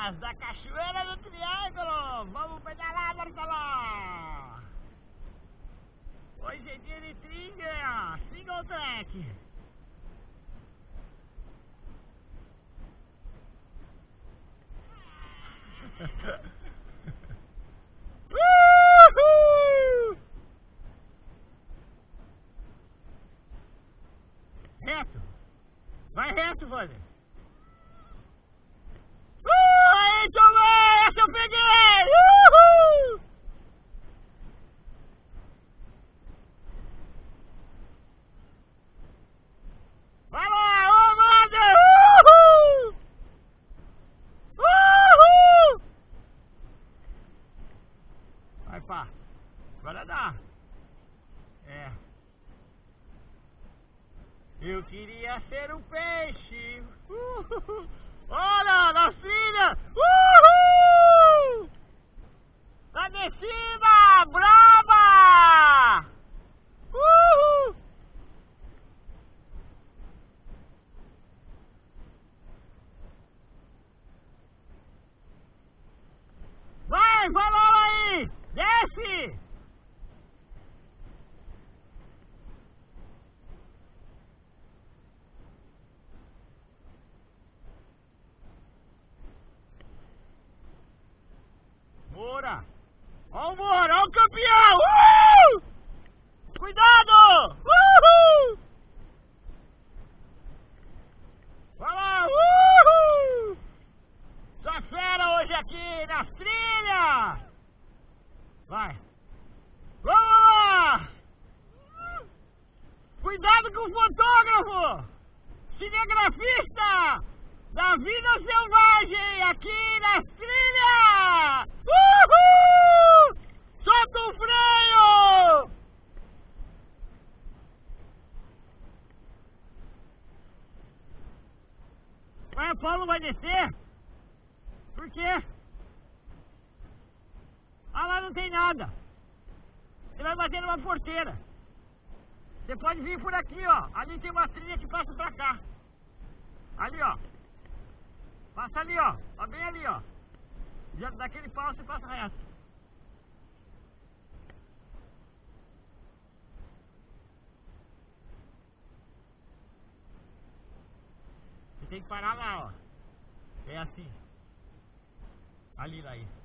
Trilhas da Cachoeira do Triângulo. Vamos pedalar, Marcelo. Hoje é dia de trilha, single track. Reto. Vai reto, Vale. Aí, tomei! Essa eu peguei! Uhul! Vai lá, ô, manda! Uhul! Uhul! Vai, pá. Agora dá. É. Eu queria ser um peixe. Olha, na trilha. Uhul! Na descida, braba! Uhul! Vai logo aí! Desce! Moura! Ó o Moura, ó o campeão! Cuidado! Uhul! Vai lá! Uhul! Só fera hoje aqui nas trilhas! Vai! Vamos lá! Cuidado com o fotógrafo! Cinegrafista da vida selvagem aqui nas trilhas! Uhul! Solta o freio! Ué, o Paulo vai descer? Por quê? Ah, lá não tem nada. Você vai bater numa porteira. Você pode vir por aqui, ó. Ali tem uma trilha que passa pra cá. Ali, ó. Passa ali, ó. Ó, bem ali, ó. Já daquele pau você passa reto. Você tem que parar lá, ó. É assim. Ali, lá, isso.